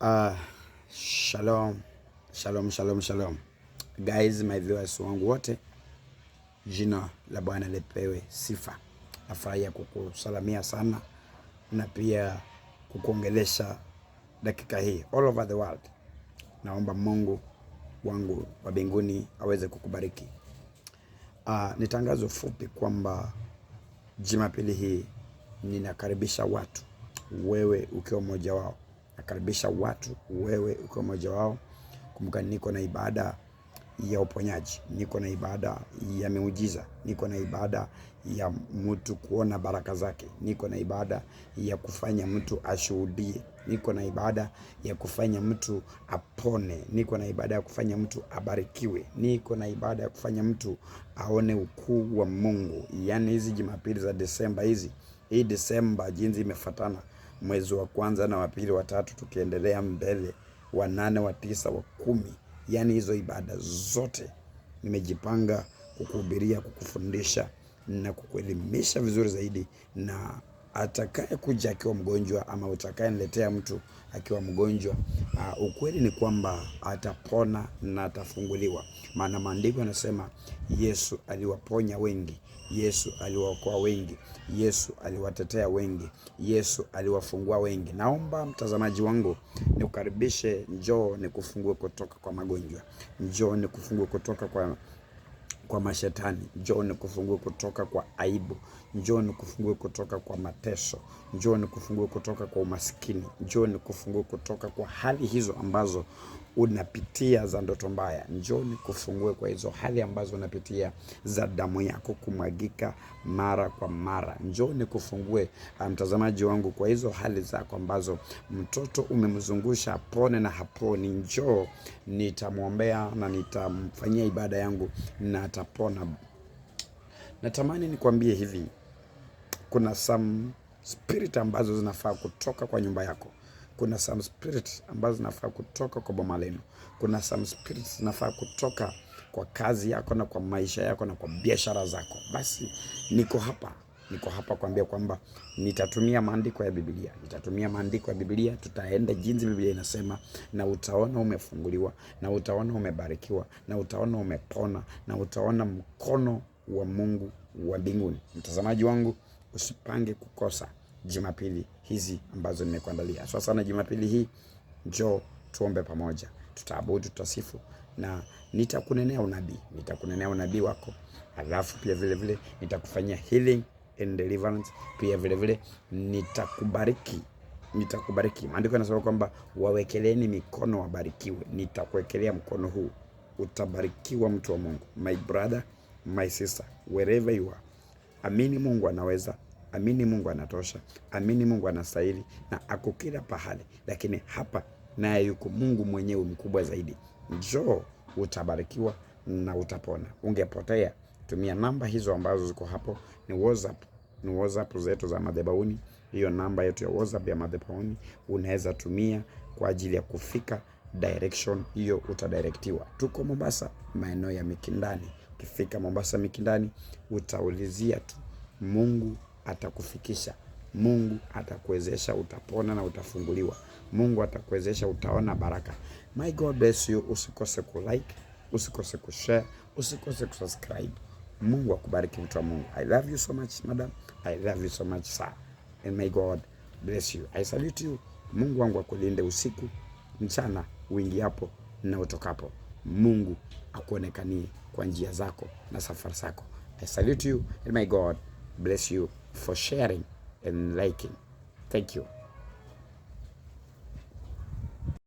Shalom, shalom, shalom, shalom. Guys, my viewers wangu wote, jina la Bwana lipewe sifa. Nafurahia kukusalamia sana na pia kukuongelesha dakika hii all over the world. Naomba Mungu wangu wa mbinguni aweze kukubariki. Ni tangazo fupi kwamba Jumapili hii ninakaribisha watu, wewe ukiwa mmoja wao. Nakaribisha watu, wewe ukiwa mmoja wao. Kumbuka niko na ibada ya uponyaji, niko na ibada ya miujiza, niko na ibada ya mtu kuona baraka zake, niko na ibada ya kufanya mtu ashuhudie, niko na ibada ya kufanya mtu apone, niko na ibada ya kufanya mtu abarikiwe, niko na ibada ya kufanya mtu aone ukuu wa Mungu. Yaani hizi Jumapili za Desemba hii Desemba jinsi imefuatana, mwezi wa kwanza na wa pili, wa tatu, tukiendelea mbele, wa 8, wa 9, wa 10. Yaani hizo ibada zote nimejipanga kukuhubiria, kukufundisha na kukuelimisha vizuri zaidi. Na atakaye kuja akiwa mgonjwa ama utakaye niletea mtu akiwa mgonjwa, ukweli ni kwamba atapona na atafunguliwa. Maana maandiko yanasema Yesu aliwaponya wengi, Yesu aliwaokoa wengi, Yesu aliwatetea wengi, Yesu aliwafungua wengi. Naomba mtazamaji wangu nikukaribishe, njoo nikufungue kutoka kwa magonjwa, njoo nikufungue kutoka kwa mashetani, njoo nikufungue kutoka kwa aibu, njoo nikufungue kutoka kwa mateso, njoo nikufungue kutoka kwa umaskini, njoo nikufungue kutoka kwa hali hizo ambazo unapitia za ndoto mbaya, njoo nikufungue kwa hizo hali ambazo unapitia za damu yako kumwagika mara kwa mara, njoo nikufungue mtazamaji wangu kwa hizo hali zako ambazo mtoto umemzungusha apone na haponi. Njoo nitamwombea na nitamfanyia ibada yangu na atapona. Natamani nikwambie hivi, kuna some spirit ambazo zinafaa kutoka kwa nyumba yako. Kuna some spirit ambazo zinafaa kutoka kwa boma lenu. Kuna some spirit zinafaa kutoka kwa kazi yako na kwa maisha yako na kwa biashara zako. Basi niko hapa kuambia kwamba nitatumia maandiko ya Biblia. Nitatumia maandiko ya Biblia, tutaenda jinsi Biblia inasema, na utaona umefunguliwa, na utaona umebarikiwa, na utaona umepona, na utaona mkono wa Mungu wa mbinguni. Mtazamaji wangu, usipange kukosa Jumapili hizi ambazo nimekuandalia. Sasa na Jumapili hii njoo tuombe pamoja. Tutaabudu, tutasifu na nitakunenea unabii wako. Alafu pia vile vile nitakufanyia healing and deliverance. Pia vile vile nitakubariki. Maandiko yanasema kwamba wawekeleeni mikono wabarikiwe. Nitakuwekelea mkono huu, utabarikiwa mtu wa Mungu. My brother, my sister, wherever you are, amini Mungu anaweza, amini Mungu anatosha, amini Mungu anastahili na ako kila pahali. Lakini hapa naye yuko Mungu mwenyewe mkubwa zaidi. Njoo utabarikiwa na utapona. Ungepotea, tumia namba hizo ambazo ziko hapo. Ni WhatsApp zetu za madhabahuni. Hiyo namba yetu ya WhatsApp ya madhabahuni unaweza tumia kwa ajili ya kufika direction hiyo, utadirectiwa. Tuko Mombasa, maeneo ya Mikindani. Ukifika Mombasa Mikindani, utaulizia tu, Mungu atakufikisha. Mungu atakuwezesha, utapona na utafunguliwa. Mungu atakuwezesha, utaona baraka. My God bless you. Usikose kulike, usikose kushare, usikose kusubscribe. Mungu akubariki mtu wa Mungu. I love you so much, madam. I love you so much, sir. And may God bless you. I salute you. Mungu wangu akulinde usiku, mchana, uingiapo na utokapo. Mungu akuonekanie kwa njia zako na safari zako. I salute you and may God bless you for sharing and liking. Thank you.